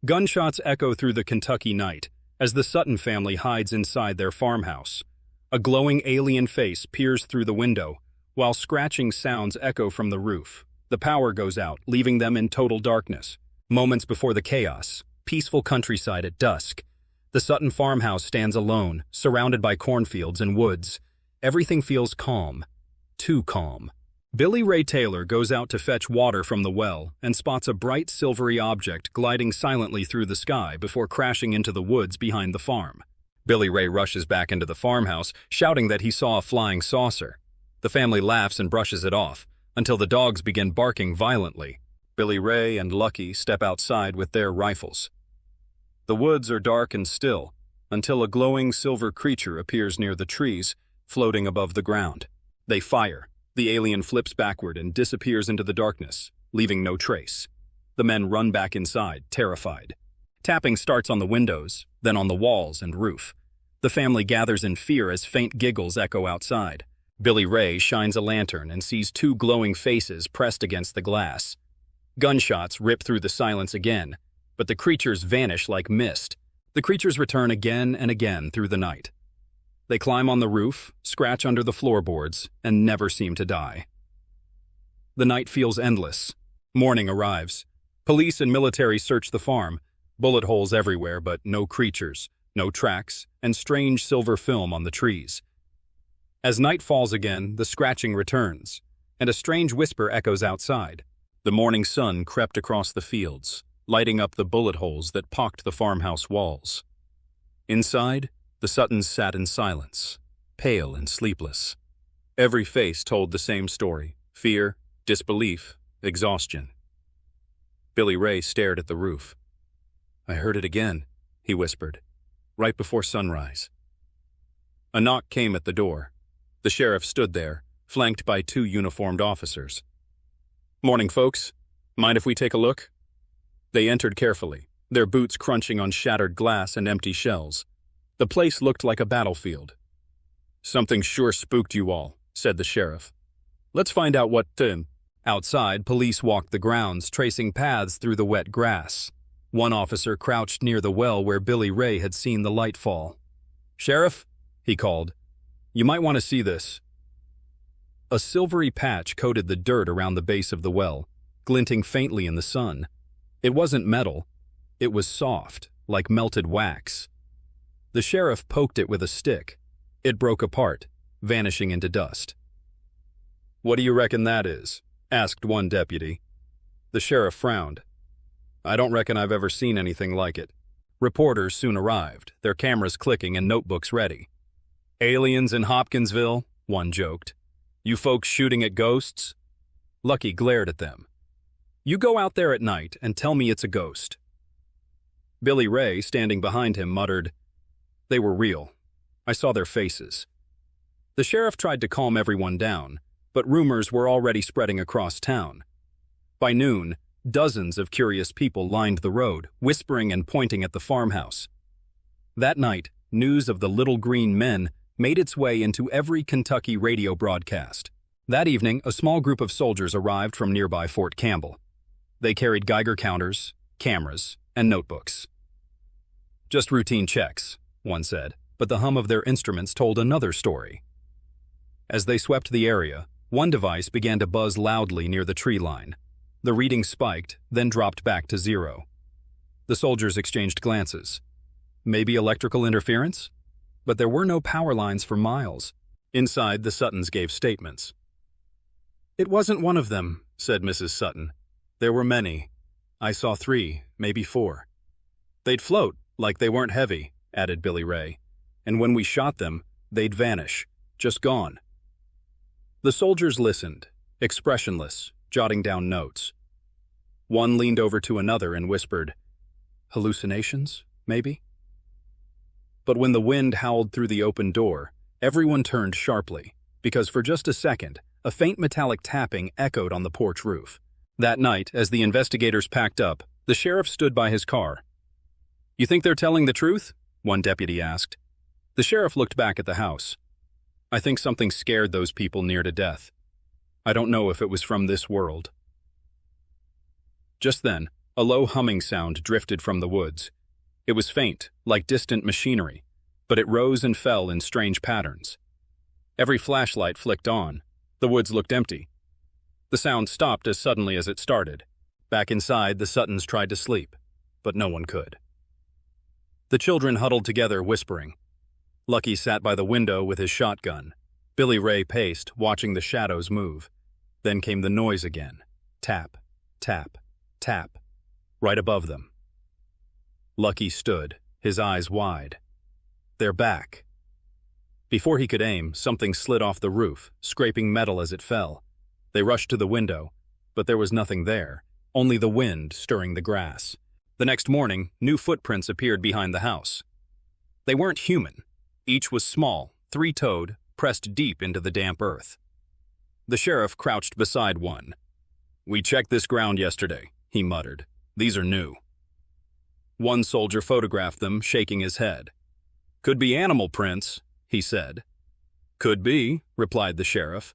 Gunshots echo through the Kentucky night as the Sutton family hides inside their farmhouse. A glowing alien face peers through the window, while scratching sounds echo from the roof. The power goes out, leaving them in total darkness. Moments before the chaos, peaceful countryside at dusk. The Sutton farmhouse stands alone, surrounded by cornfields and woods. Everything feels calm. Too calm. Billy Ray Taylor goes out to fetch water from the well and spots a bright silvery object gliding silently through the sky before crashing into the woods behind the farm. Billy Ray rushes back into the farmhouse, shouting that he saw a flying saucer. The family laughs and brushes it off, until the dogs begin barking violently. Billy Ray and Lucky step outside with their rifles. The woods are dark and still, until a glowing silver creature appears near the trees, floating above the ground. They fire. The alien flips backward and disappears into the darkness, leaving no trace. The men run back inside, terrified. Tapping starts on the windows, then on the walls and roof. The family gathers in fear as faint giggles echo outside. Billy Ray shines a lantern and sees two glowing faces pressed against the glass. Gunshots rip through the silence again, but the creatures vanish like mist. The creatures return again and again through the night. They climb on the roof, scratch under the floorboards, and never seem to die. The night feels endless. Morning arrives. Police and military search the farm. Bullet holes everywhere, but no creatures, no tracks, and strange silver film on the trees. As night falls again, the scratching returns, and a strange whisper echoes outside. The morning sun crept across the fields, lighting up the bullet holes that pocked the farmhouse walls. Inside, the Suttons sat in silence, pale and sleepless. Every face told the same story: fear, disbelief, exhaustion. Billy Ray stared at the roof. "I heard it again," he whispered, "right before sunrise." A knock came at the door. The sheriff stood there, flanked by two uniformed officers. "Morning, folks. Mind if we take a look?" They entered carefully, their boots crunching on shattered glass and empty shells. The place looked like a battlefield. "Something sure spooked you all," said the sheriff. "Let's find out what." Outside, police walked the grounds, tracing paths through the wet grass. One officer crouched near the well where Billy Ray had seen the light fall. "Sheriff," he called, "you might want to see this." A silvery patch coated the dirt around the base of the well, glinting faintly in the sun. It wasn't metal. It was soft, like melted wax. The sheriff poked it with a stick. It broke apart, vanishing into dust. "What do you reckon that is?" asked one deputy. The sheriff frowned. "I don't reckon I've ever seen anything like it." Reporters soon arrived, their cameras clicking and notebooks ready. "Aliens in Hopkinsville," one joked. "You folks shooting at ghosts?" Lucky glared at them. "You go out there at night and tell me it's a ghost." Billy Ray, standing behind him, muttered, "They were real. I saw their faces." The sheriff tried to calm everyone down, but rumors were already spreading across town. By noon, dozens of curious people lined the road, whispering and pointing at the farmhouse. That night, news of the Little Green Men made its way into every Kentucky radio broadcast. That evening, a small group of soldiers arrived from nearby Fort Campbell. They carried Geiger counters, cameras, and notebooks. "Just routine checks," one said, but the hum of their instruments told another story. As they swept the area, one device began to buzz loudly near the tree line. The reading spiked, then dropped back to 0. The soldiers exchanged glances. Maybe electrical interference? But there were no power lines for miles. Inside, the Suttons gave statements. "It wasn't one of them," said Mrs. Sutton. "There were many. I saw 3, maybe 4. They'd float, like they weren't heavy," added Billy Ray. "And when we shot them, they'd vanish, just gone." The soldiers listened, expressionless, jotting down notes. One leaned over to another and whispered, "Hallucinations, maybe?" But when the wind howled through the open door, everyone turned sharply, because for just a second, a faint metallic tapping echoed on the porch roof. That night, as the investigators packed up, the sheriff stood by his car. "You think they're telling the truth?" one deputy asked. The sheriff looked back at the house. "I think something scared those people near to death. I don't know if it was from this world." Just then, A low humming sound drifted from the woods. It was faint, like distant machinery, but it rose and fell in strange patterns. Every flashlight flicked on. The woods looked empty. The sound stopped as suddenly as it started. Back inside, the Suttons tried to sleep, but no one could. The children huddled together, whispering. Lucky sat by the window with his shotgun. Billy Ray paced, watching the shadows move. Then came the noise again. Tap, tap, tap, right above them. Lucky stood, his eyes wide. They're back. Before he could aim, something slid off the roof, scraping metal as it fell. They rushed to the window, but there was nothing there, only the wind stirring the grass. The next morning, new footprints appeared behind the house. They weren't human. Each was small, three-toed, pressed deep into the damp earth. The sheriff crouched beside one. "We checked this ground yesterday," he muttered. "These are new." One soldier photographed them, shaking his head. "Could be animal prints," he said. "Could be," replied the sheriff.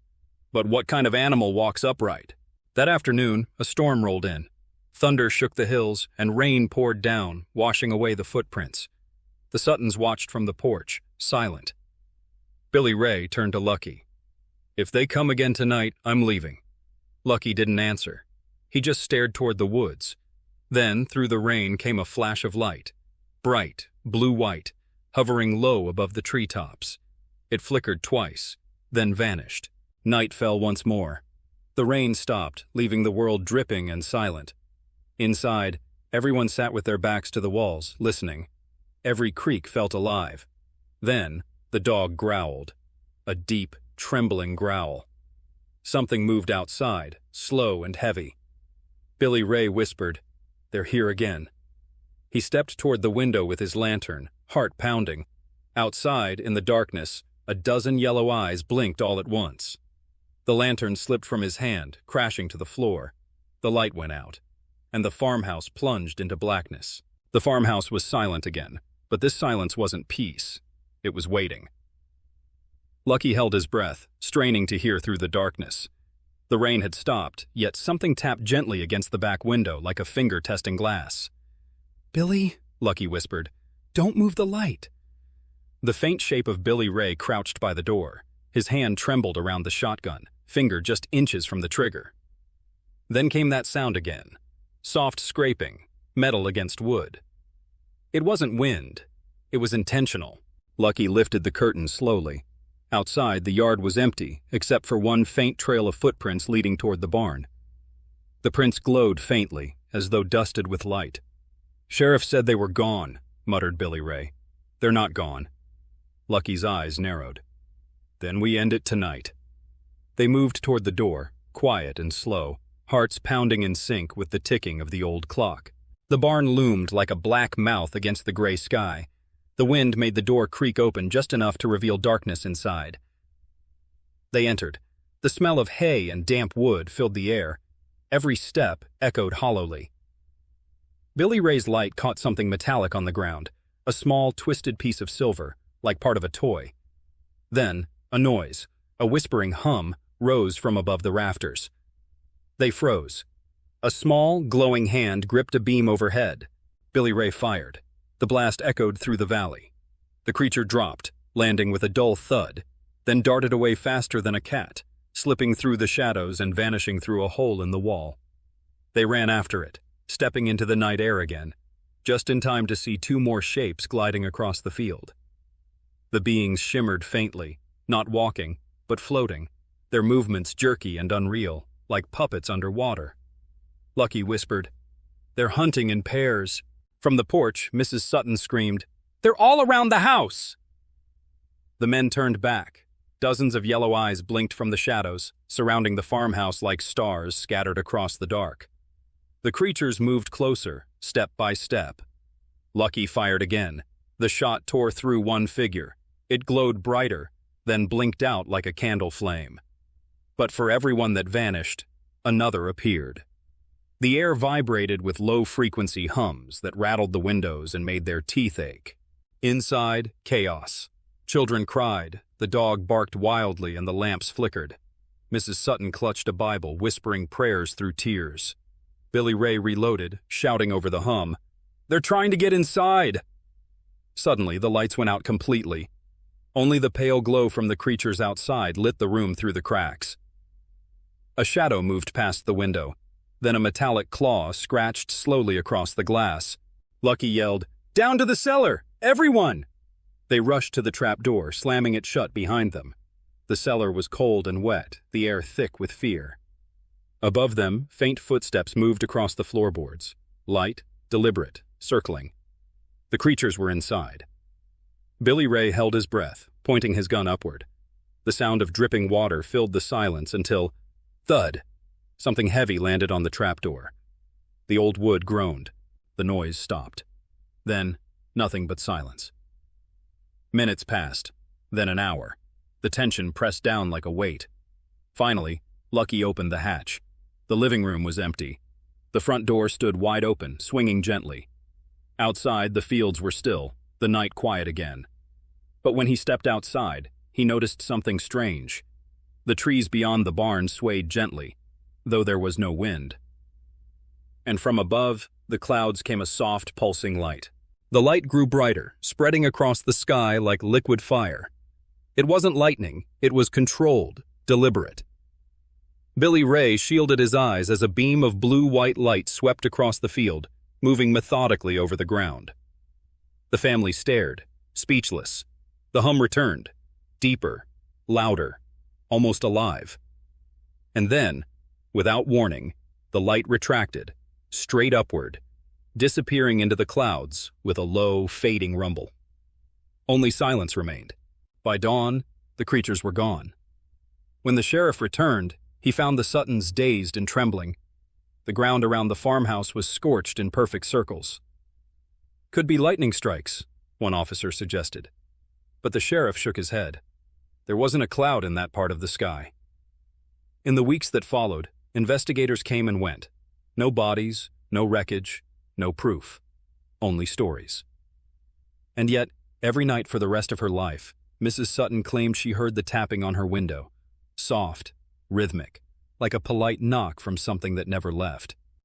"But what kind of animal walks upright?" That afternoon, a storm rolled in. Thunder shook the hills, and rain poured down, washing away the footprints. The Suttons watched from the porch, silent. Billy Ray turned to Lucky. "If they come again tonight, I'm leaving." Lucky didn't answer. He just stared toward the woods. Then, through the rain, came a flash of light. Bright, blue-white, hovering low above the treetops. It flickered twice, then vanished. Night fell once more. The rain stopped, leaving the world dripping and silent. Inside, everyone sat with their backs to the walls, listening. Every creak felt alive. Then, the dog growled. A deep, trembling growl. Something moved outside, slow and heavy. Billy Ray whispered, "They're here again." He stepped toward the window with his lantern, heart pounding. Outside, in the darkness, a dozen yellow eyes blinked all at once. The lantern slipped from his hand, crashing to the floor. The light went out, and the farmhouse plunged into blackness. The farmhouse was silent again, but this silence wasn't peace. It was waiting. Lucky held his breath, straining to hear through the darkness. The rain had stopped, yet something tapped gently against the back window like a finger testing glass. "Billy," Lucky whispered, "don't move the light." The faint shape of Billy Ray crouched by the door. His hand trembled around the shotgun, finger just inches from the trigger. Then came that sound again. Soft scraping, metal against wood. It wasn't wind. It was intentional. Lucky lifted the curtain slowly. Outside, the yard was empty, except for one faint trail of footprints leading toward the barn. The prints glowed faintly, as though dusted with light. "Sheriff said they were gone," muttered Billy Ray. "They're not gone." Lucky's eyes narrowed. "Then we end it tonight." They moved toward the door, quiet and slow, hearts pounding in sync with the ticking of the old clock. The barn loomed like a black mouth against the gray sky. The wind made the door creak open just enough to reveal darkness inside. They entered. The smell of hay and damp wood filled the air. Every step echoed hollowly. Billy Ray's light caught something metallic on the ground, a small, twisted piece of silver, like part of a toy. Then, a noise, a whispering hum, rose from above the rafters. They froze. A small, glowing hand gripped a beam overhead. Billy Ray fired. The blast echoed through the valley. The creature dropped, landing with a dull thud, then darted away faster than a cat, slipping through the shadows and vanishing through a hole in the wall. They ran after it, stepping into the night air again, just in time to see two more shapes gliding across the field. The beings shimmered faintly, not walking, but floating, their movements jerky and unreal, like puppets underwater. Lucky whispered, "They're hunting in pairs." From the porch, Mrs. Sutton screamed, "They're all around the house!" The men turned back. Dozens of yellow eyes blinked from the shadows, surrounding the farmhouse like stars scattered across the dark. The creatures moved closer, step by step. Lucky fired again. The shot tore through one figure. It glowed brighter, then blinked out like a candle flame. But for everyone that vanished, another appeared. The air vibrated with low-frequency hums that rattled the windows and made their teeth ache. Inside, chaos. Children cried, the dog barked wildly, and the lamps flickered. Mrs. Sutton clutched a Bible, whispering prayers through tears. Billy Ray reloaded, shouting over the hum, "They're trying to get inside!" Suddenly, the lights went out completely. Only the pale glow from the creatures outside lit the room through the cracks. A shadow moved past the window. Then a metallic claw scratched slowly across the glass. Lucky yelled, "Down to the cellar! Everyone!" They rushed to the trap door, slamming it shut behind them. The cellar was cold and wet, the air thick with fear. Above them, faint footsteps moved across the floorboards. Light, deliberate, circling. The creatures were inside. Billy Ray held his breath, pointing his gun upward. The sound of dripping water filled the silence until, thud, something heavy landed on the trapdoor. The old wood groaned. The noise stopped. Then, nothing but silence. Minutes passed, then an hour. The tension pressed down like a weight. Finally, Lucky opened the hatch. The living room was empty. The front door stood wide open, swinging gently. Outside, the fields were still, the night quiet again. But when he stepped outside, he noticed something strange. The trees beyond the barn swayed gently, though there was no wind. And from above, the clouds came a soft, pulsing light. The light grew brighter, spreading across the sky like liquid fire. It wasn't lightning, it was controlled, deliberate. Billy Ray shielded his eyes as a beam of blue-white light swept across the field, moving methodically over the ground. The family stared, speechless. The hum returned, deeper, louder, almost alive. And then, without warning, the light retracted, straight upward, disappearing into the clouds with a low, fading rumble. Only silence remained. By dawn, the creatures were gone. When the sheriff returned, he found the Suttons dazed and trembling. The ground around the farmhouse was scorched in perfect circles. "Could be lightning strikes," one officer suggested. But the sheriff shook his head. There wasn't a cloud in that part of the sky. In the weeks that followed, investigators came and went. No bodies, no wreckage, no proof. Only stories. And yet, every night for the rest of her life, Mrs. Sutton claimed she heard the tapping on her window. Soft, rhythmic, like a polite knock from something that never left.